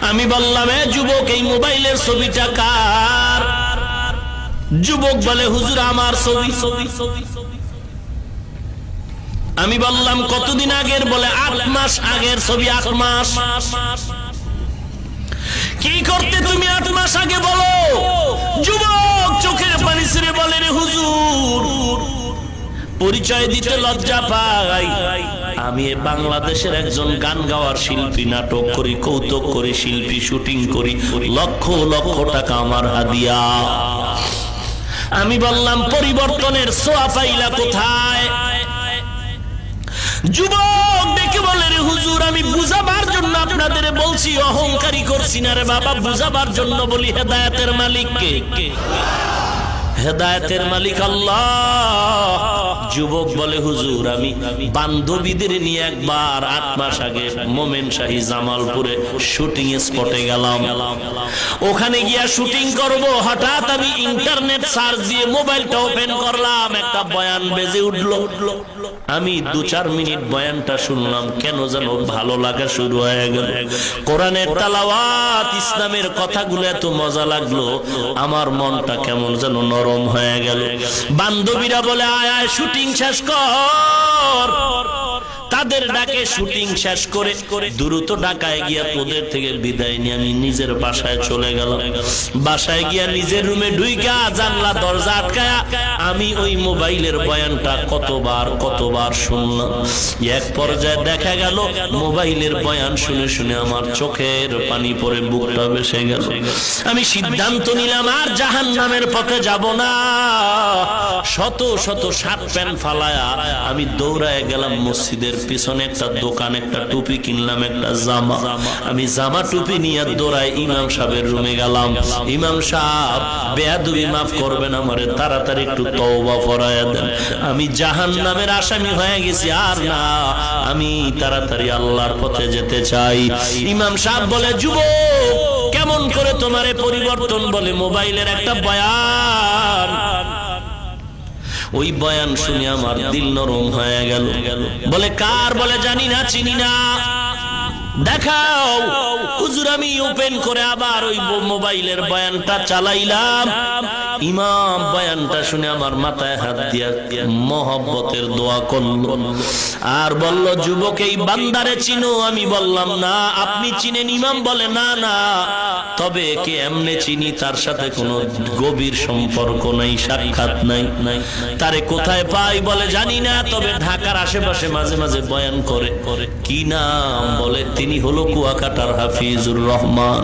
আমি বললাম, এ যুবক, এই মোবাইলের ছবিটা কার? যুবক বলে, হুজুর আমার ছবি। আমি বললাম, কতদিন আগের? বলে 8 মাস আগের ছবি। 8 মাস? কি করতে তুমি 8 মাস আগে বলো? যুবক চোখের পানি ছেড়ে বলে, রে হুজুর, পরিচয় দিতে লজ্জা পাই, আমি বাংলাদেশের একজন গান গাওয়ার শিল্পী, নাটক করি, কৌতুক করি, শিল্পী, শুটিং করি, লক্ষ লক্ষ টাকা আমার হাদিয়া। আমি বললাম, পরিবর্তনের ছোঁয়া পাইলা কোথায়? যুবক দেখে বলে, রে হুজুর, আমি বুঝাবার জন্য আপনাদের বলছি, অহংকারী করছি না রে বাবা, বুঝাবার জন্য বলি। হেদায়েতের মালিক কে? হেদায়েতের মালিক আল্লাহ। যুবক বলে, হুজুর, আমি বান্ধবীদের নিয়ে একবার 8 মাস আগে মোমেন শাহী জামালপুরে শুটিং স্পটে গেলাম। ওখানে গিয়া শুটিং করব, হঠাৎ আমি ইন্টারনেট সার্চ দিয়ে মোবাইলটা ওপেন করলাম, একটা বয়ান বেজে উঠলো। আমি 2-4 মিনিট বয়ানটা শুনলাম, কেন যেন ভালো লাগা শুরু হয়ে গেল। কোরআনের তেলাওয়াত, ইসলামের কথাগুলো এত মজা লাগলো, আমার মনটা কেমন যেন নরম হয়ে গেল। বান্ধবীরা বলে, আয় আয় শুটিং শেষ কর। তাদের ডাকে শুটিং শেষ করে দ্রুত ঢাকায় গিয়া তোদের থেকে বিদায় নিয়ে আমি নিজের বাসায় চলে গেলাম। বাসায় গিয়া নিজের রুমে ঢুইকা জানলা দরজা আটকায়া আমি ওই মোবাইলের বয়ানটা কতবার শুনলাম। এক পর্যায়ে দেখা গেল মোবাইলের বয়ান শুনে শুনে আমার চোখের পানি পড়ে বুকটা ভেসে গেল। আমি সিদ্ধান্ত নিলাম, আর জাহান্নামের পথে যাব না। শত শত শার্ট প্যান্ট ফালায়া আমি দৌড়ায় গেলাম মসজিদের পিছনে একটা দোকান, একটা টুপি কিনলাম, একটা জামা। আমি জামা টুপি নিয়ে দৌড়ায় ইমাম সাহেবের রুমে গেলাম। ইমাম সাহেব, বেয়াদবি মাফ করবেন, আমারে তাড়াতাড়ি একটু তওবা পড়ায়া দেন, আমি জাহান্নামের আসামি হয়ে গেছি, আর না, আমি তাড়াতাড়ি আল্লাহর পথে যেতে চাই। ইমাম সাহেব বলে, যুবক, কেমন করে তোমারে পরিবর্তন? বলে, মোবাইলের একটা বয়ান। ওই বয়ান শুনে আমার দিল নরম হয়ে গেল। বলে, কার? বলে, জানি না, চিনি না। দেখাও। হুজুর আমি ওপেন করে আবার ওই মোবাইলের বয়ানটা চালাইলাম। ইমাম বয়ানটা শুনে আমার মাথায় হাত দিয়া মহব্বতের দোয়া করলো আর বলল, যুবক, এই বান্দারে চিনো? আমি বললাম, না। আপনি চিনেন? ইমাম বলে, না না, তবে কে এমনে চিনি, তার সাথে কোনো গভীর সম্পর্ক নাই, সাক্ষাৎ নাই। তারে কোথায় পাই? বলে, জানি না, তবে ঢাকার আশেপাশে মাঝে মাঝে বয়ান করে। কি নাম? বলে, তিনি হলো কুয়াকাটার হাফিজুর রহমান।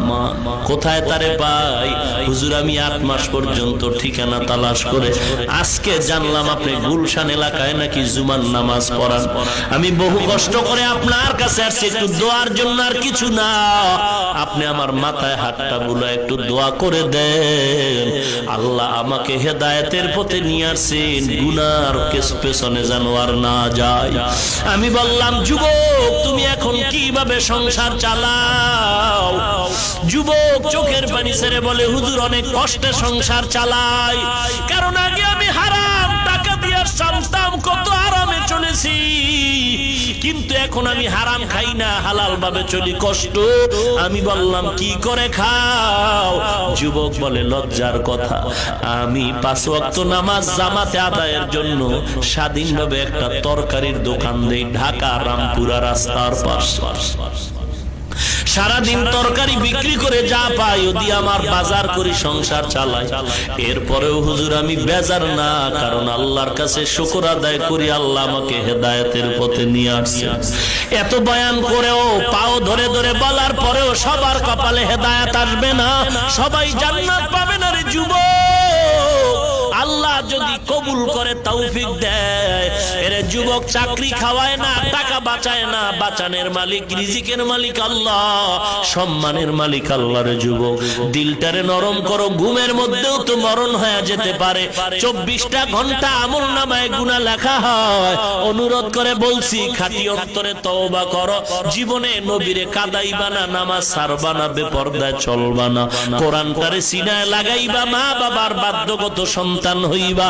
কোথায় তারে পাই? হুজুর আমি 8 মাস পর্যন্ত ঠিকানা তালাশ করে আজকে জানলাম আপনি গুলশান এলাকায় নাকি জুমার নামাজ পড়ান। আমি বহু কষ্ট করে আপনার কাছে আসছি একটু দোয়ার জন্য, আর কিছু না। আপনি আমার মাথায় হাতটা বুলায় একটু দোয়া করে দেন, আল্লাহ আমাকে হেদায়েতের পথে নিয়ে আসছেন, গুনার পেছনে যেন আর না যায়। আমি বললাম, যুবক, তুমি এখন কিভাবে সংসার চালাও? যুবক চোখের পানি ছেড়ে বলে, হুজুর অনেক কষ্টে সংসার চালাই, কারণ আগে আমি হারাম টাকা দিয়ে শান্তাম, কত আরামে চলেছি, কিন্তু এখন আমি হারাম খাই না, হালাল ভাবে চলি, কষ্ট। আমি বললাম, কি করে খাও? যুবক বলে, লজ্জার কথা, আমি 5 ওয়াক্ত নামাজ জামাতে আদায়ের জন্য স্বাধীনভাবে একটা তরকারির দোকান দেই ঢাকা রামপুরা রাস্তার পাশে। সারাদিন তরকারি বিক্রি করে যা পাই ও দিয়ে আমার বাজার করি, সংসার চালাই। এরপরেও হুজুর আমি বেজার না, কারণ আল্লাহর কাছে শুকর আদায় করি, আল্লাহ আমাকে হেদায়েতের পথে নিয়ে আসছে। এত বয়ান করেও, পাও ধরে ধরে বলার পরেও সবার কপালে হেদায়েত আসবে না, সবাই জান্নাত পাবে না রে যুবক। আল্লাহ যদি কবুল করে, তৌফিক দেয়, এরে যুবক চাকরি খাওয়ায় না, টাকা বাঁচায় না, বাঁচানের মালিক, রিজিকের মালিক আল্লাহ, সম্মানের মালিক আল্লাহ। রে যুবক, দিলটারে নরম করো, ঘুমের মধ্যেও তো মরণ হয়ে যেতে পারে। 24টা ঘন্টা আমলনামায় গুনাহ লেখা হয়। অনুরোধ করে বলছি, খাঁটি অন্তরে তওবা করো, জীবনে নবীরে কাদাইবা না, নামাজ ছাড়বা না, বেপরদায় চলবা না, কোরআনটারে সিনায় লাগাইবা, মা বাবার বাধ্যগত সন্তান হইবা,